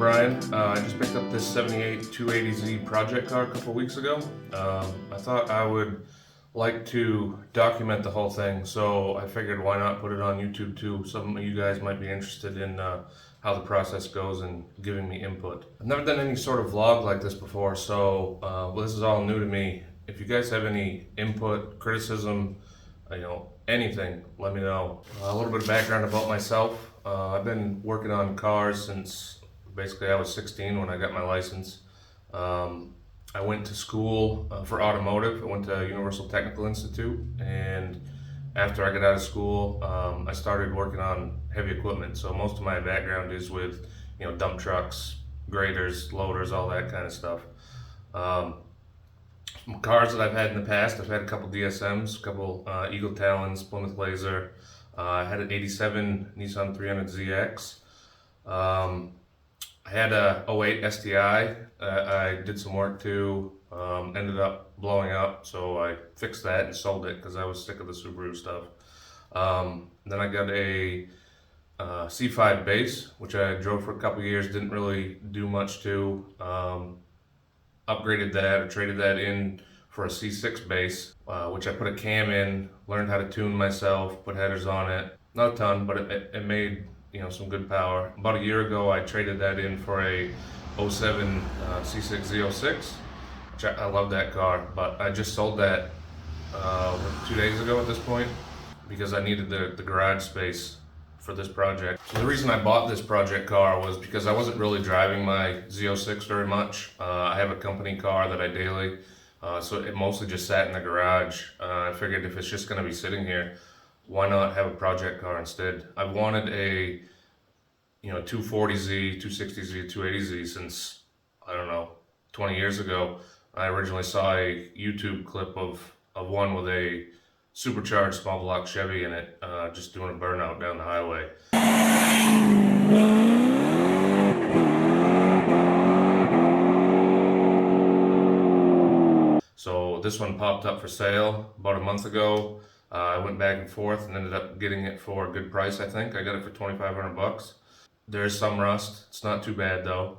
Brian. I just picked up this 78 280Z project car a couple weeks ago. I thought I would like to document the whole thing, so I figured why not put it on YouTube too. Some of you guys might be interested in how the process goes and giving me input. I've never done any sort of vlog like this before, so this is all new to me. If you guys have any input, criticism, anything, let me know. A little bit of background about myself. I've been working on cars since basically I was 16 when I got my license. I went to school for automotive. I went to Universal Technical Institute, and after I got out of school, I started working on heavy equipment. So most of my background is with dump trucks, graders, loaders, all that kind of stuff. Some cars that I've had in the past, I've had a couple DSMs, a couple Eagle Talons, Plymouth Laser. I had an 87 Nissan 300ZX. I had a 08 STI. I did some work too, ended up blowing up, so I fixed that and sold it because I was sick of the Subaru stuff. Then I got a C5 base, which I drove for a couple years, didn't really do much to. Upgraded that or traded that in for a C6 base, which I put a cam in, learned how to tune myself, put headers on it. Not a ton, but it made some good power. About a year ago, I traded that in for a 07 C6 Z06, which I love that car, but I just sold that 2 days ago at this point because I needed the garage space for this project. So the reason I bought this project car was because I wasn't really driving my Z06 very much. I have a company car that I daily, so it mostly just sat in the garage. I figured if it's just gonna be sitting here, why not have a project car instead? I've wanted a 240Z, 260Z, 280Z since, I don't know, 20 years ago. I originally saw a YouTube clip of one with a supercharged small block Chevy in it, just doing a burnout down the highway. So this one popped up for sale about a month ago. I went back and forth and ended up getting it for a good price, I think. I got it for 2,500 bucks. There's some rust. It's not too bad though.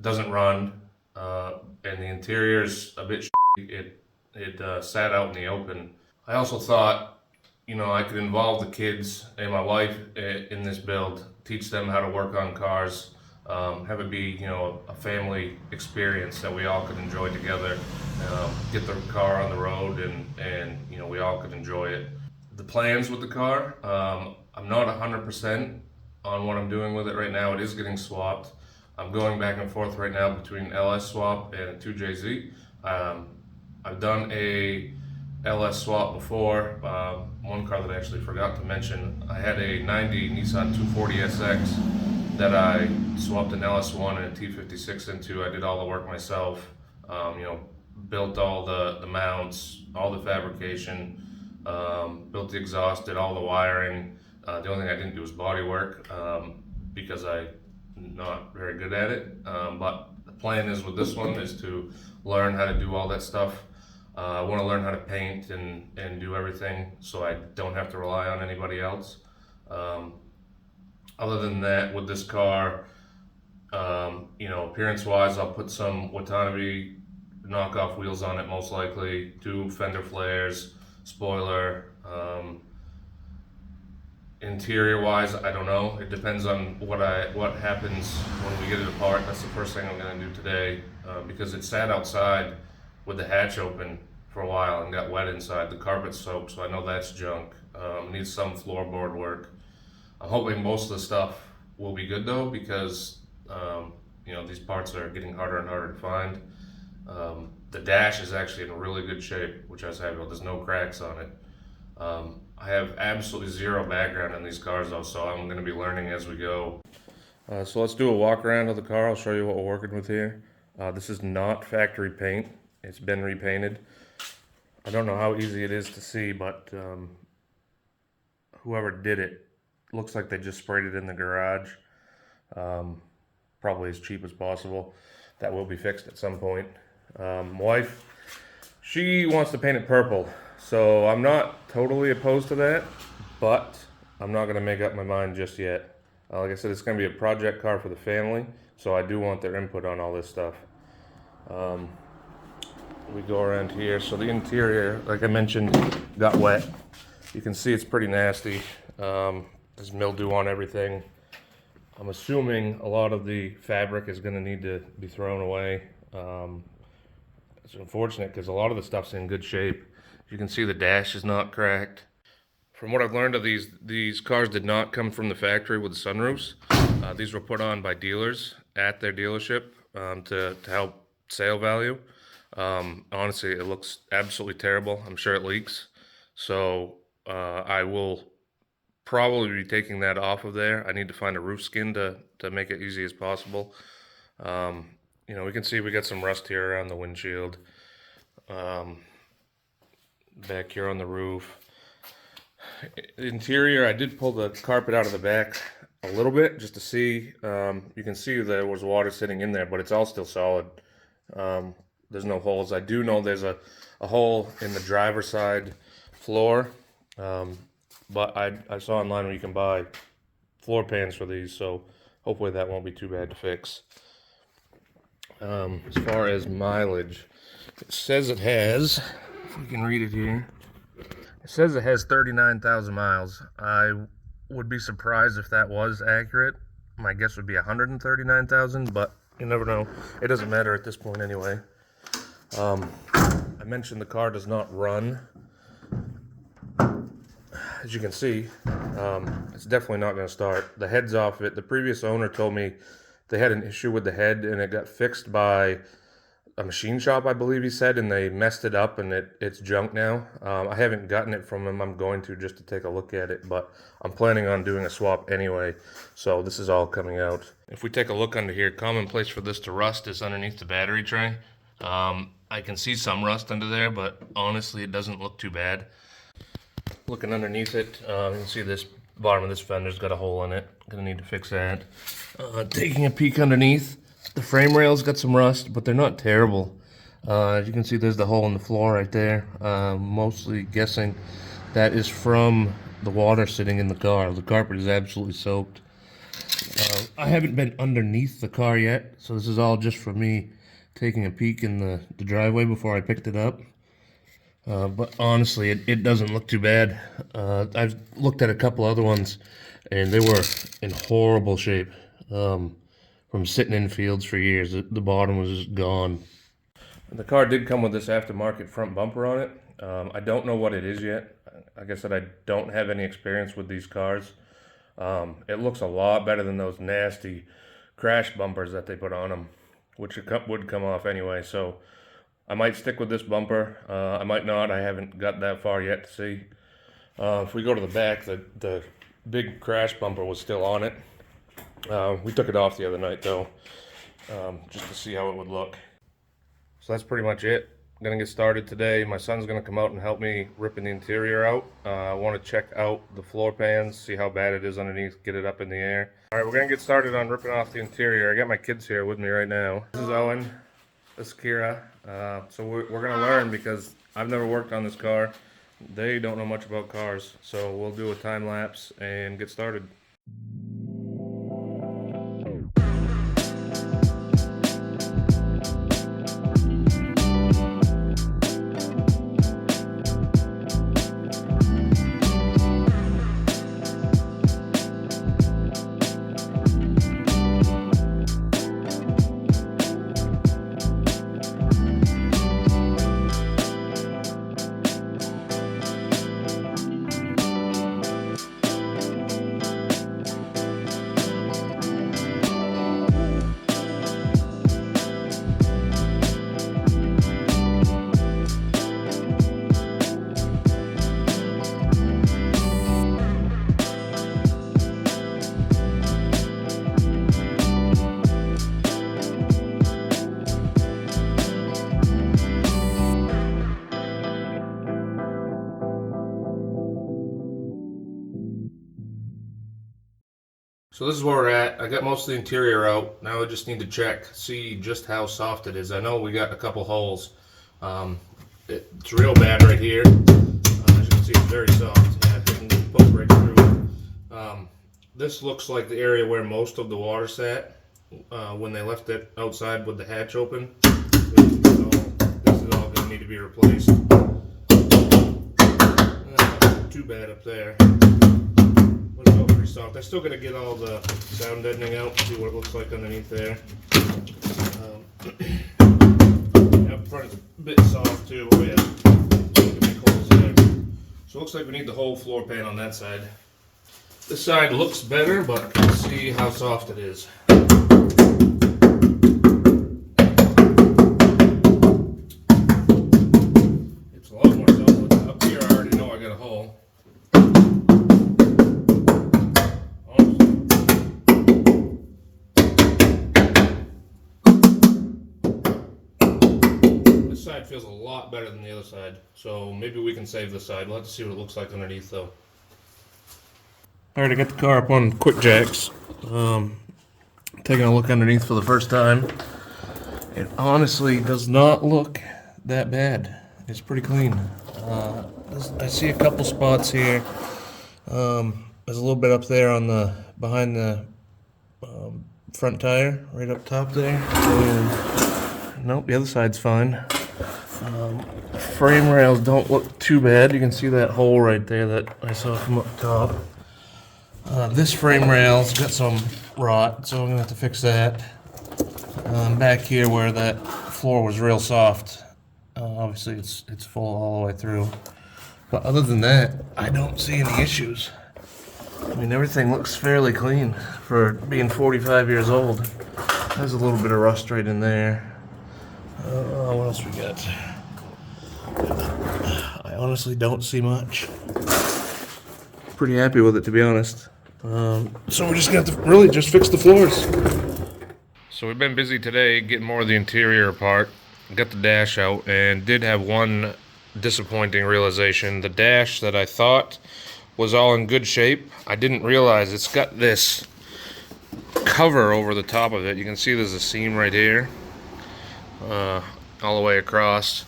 It doesn't run, and the interior's a bit shitty. It sat out in the open. I also thought, I could involve the kids and my wife in this build, teach them how to work on cars, have it be, a family experience that we all could enjoy together, get the car on the road and we all could enjoy it. The plans with the car, I'm not 100% on what I'm doing with it right now. It is getting swapped. I'm going back and forth right now between LS swap and a 2JZ. I've done a LS swap before. One car that I actually forgot to mention, I had a 90 Nissan 240SX that I swapped an LS1 and a T56 into. I did all the work myself, built all the mounts, all the fabrication, built the exhaust, did all the wiring. The only thing I didn't do was body work because I'm not very good at it. But the plan is with this one is to learn how to do all that stuff. I want to learn how to paint and do everything so I don't have to rely on anybody else. Other than that, with this car, appearance-wise, I'll put some Watanabe knockoff wheels on it most likely, 2 fender flares, spoiler. Interior-wise, I don't know. It depends on what happens when we get it apart. That's the first thing I'm going to do today because it sat outside with the hatch open for a while and got wet inside. The carpet's soaked, so I know that's junk. Needs some floorboard work. I'm hoping most of the stuff will be good though because these parts are getting harder and harder to find. The dash is actually in really good shape, which I was happy about. There's no cracks on it. I have absolutely zero background in these cars though, so I'm going to be learning as we go. So let's do a walk around of the car. I'll show you what we're working with here. This is not factory paint. It's been repainted. I don't know how easy it is to see, but whoever did it, looks like they just sprayed it in the garage. Probably as cheap as possible. That will be fixed at some point. Wife, she wants to paint it purple. So I'm not totally opposed to that, but I'm not going to make up my mind just yet. Like I said, it's going to be a project car for the family. So I do want their input on all this stuff. We go around here. So the interior, like I mentioned, got wet. You can see it's pretty nasty. There's mildew on everything. I'm assuming a lot of the fabric is going to need to be thrown away. It's unfortunate because a lot of the stuff's in good shape. You can see the dash is not cracked. From what I've learned of these cars did not come from the factory with the sunroofs. These were put on by dealers at their dealership to help sale value. Honestly, it looks absolutely terrible. I'm sure it leaks. So I will probably be taking that off of there. I need to find a roof skin to make it easy as possible. You know, we can see we got some rust here around the windshield. Back here on the roof. Interior, I did pull the carpet out of the back a little bit just to see. You can see there was water sitting in there, but it's all still solid. There's no holes. I do know there's a hole in the driver's side floor, but I saw online where you can buy floor pans for these, so hopefully that won't be too bad to fix. As far as mileage, it says it has, if we can read it here, it says it has 39,000 miles. I would be surprised if that was accurate. My guess would be 139,000, but you never know. It doesn't matter at this point anyway. I mentioned the car does not run. As you can see, it's definitely not going to start. The head's off it. The previous owner told me they had an issue with the head and it got fixed by a machine shop, I believe he said, and they messed it up and it's junk now. I haven't gotten it from him. I'm going to just to take a look at it, but I'm planning on doing a swap anyway, so this is all coming out. If we take a look under here, common place for this to rust is underneath the battery tray. I can see some rust under there, but honestly it doesn't look too bad. Looking underneath it, you can see this bottom of this fender's got a hole in it. Gonna need to fix that. Taking a peek underneath, the frame rail's got some rust, but they're not terrible. As you can see, there's the hole in the floor right there. Mostly guessing that is from the water sitting in the car. The carpet is absolutely soaked. I haven't been underneath the car yet, so this is all just for me taking a peek in the driveway before I picked it up. But honestly, it doesn't look too bad. I've looked at a couple other ones, and they were in horrible shape. From sitting in fields for years, the bottom was just gone. And the car did come with this aftermarket front bumper on it. I don't know what it is yet. Like I said, I don't have any experience with these cars. It looks a lot better than those nasty crash bumpers that they put on them, which would come off anyway. So I might stick with this bumper. I might not. I haven't got that far yet to see. If we go to the back, the big crash bumper was still on it. We took it off the other night though, just to see how it would look. So that's pretty much it. I'm gonna get started today. My son's gonna come out and help me ripping the interior out. I want to check out the floor pans, see how bad it is underneath, get it up in the air. All right, we're gonna get started on ripping off the interior. I got my kids here with me right now. This is Owen. This is Kira. So we're gonna learn because I've never worked on this car. They don't know much about cars, so we'll do a time lapse and get started. So this is where we're at. I got most of the interior out. Now I just need to check, see just how soft it is. I know we got a couple holes. It's real bad right here. As you can see, it's very soft. Yeah, I can poke right through it. This looks like the area where most of the water sat. when they left it outside with the hatch open. This is all going to need to be replaced. Not too bad up there. It's all pretty soft. I still got to get all the sound deadening out and see what it looks like underneath there. Up front is a bit soft too. Oh yeah. So it looks like we need the whole floor pan on that side. This side looks better, but let's see how soft it is. It's a lot more soft. Up here I already know I got a hole. This side feels a lot better than the other side, so maybe we can save this side. We'll have to see what it looks like underneath though. Alright, I got the car up on quick jacks. Taking a look underneath for the first time. It honestly does not look that bad. It's pretty clean. I see a couple spots here. There's a little bit up there on the behind the front tire, right up top there. And nope, the other side's fine. Frame rails don't look too bad. You can see that hole right there that I saw from up top. This frame rail's got some rot, so I'm gonna have to fix that. Back here where that floor was real soft, obviously it's full all the way through. But other than that, I don't see any issues. I mean, everything looks fairly clean for being 45 years old. There's a little bit of rust right in there. What else we got? I honestly don't see much. Pretty happy with it, to be honest. So we're just gonna have to really just fix the floors. So we've been busy today getting more of the interior apart. Got the dash out and did have one disappointing realization. The dash that I thought was all in good shape, I didn't realize it's got this cover over the top of it. You can see there's a seam right here, all the way across.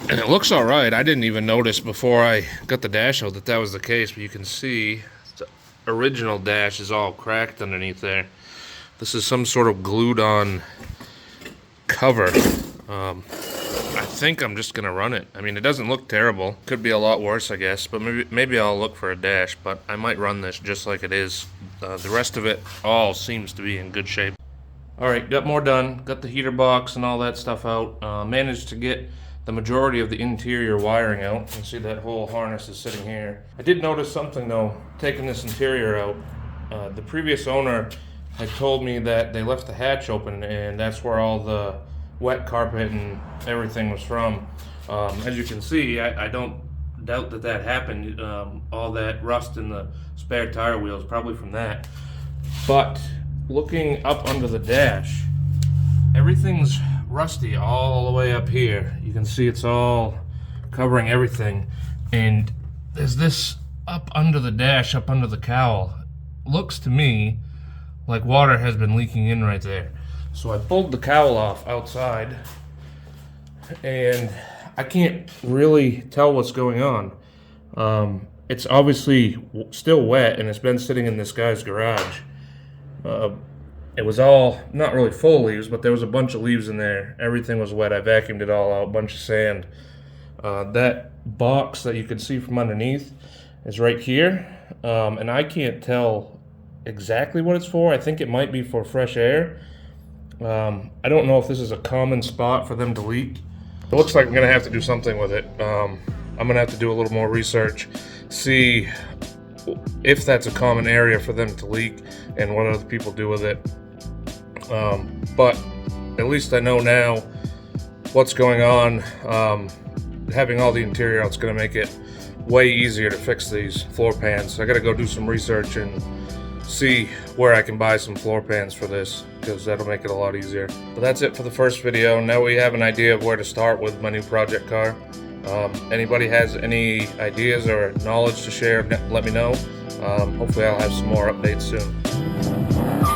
And it looks all right. I didn't even notice before I got the dash out that that was the case, but you can see the original dash is all cracked underneath there. This is some sort of glued on cover. I think I'm just gonna run it. I mean, it doesn't look terrible. Could be a lot worse, I guess, but maybe I'll look for a dash, but I might run this just like it is. The rest of it all seems to be in good shape. All right, got more done. Got the heater box and all that stuff out. Managed to get the majority of the interior wiring out. You can see that whole harness is sitting here. I did notice something though, taking this interior out. The previous owner had told me that they left the hatch open and that's where all the wet carpet and everything was from. As you can see, I don't doubt that that happened. All that rust in the spare tire wheels, probably from that. But looking up under the dash, everything's rusty all the way up here. You can see it's all covering everything, and there's this up under the dash, up under the cowl. Looks to me like water has been leaking in right there. So I pulled the cowl off outside and I can't really tell what's going on. It's obviously still wet and it's been sitting in this guy's garage. It was all not really full leaves, but there was a bunch of leaves in there. Everything was wet. I vacuumed it all out, a bunch of sand. That box that you can see from underneath is right here, and I can't tell exactly what it's for. I think it might be for fresh air. I don't know if this is a common spot for them to leak. It looks like I'm gonna have to do something with it. I'm gonna have to do a little more research, see if that's a common area for them to leak and what other people do with it. But at least I know now what's going on. Having all the interior out is going to make it way easier to fix these floor pans. So I got to go do some research and see where I can buy some floor pans for this, because that'll make it a lot easier. But that's it for the first video. Now we have an idea of where to start with my new project car. Anybody has any ideas or knowledge to share, let me know. Hopefully I'll have some more updates soon.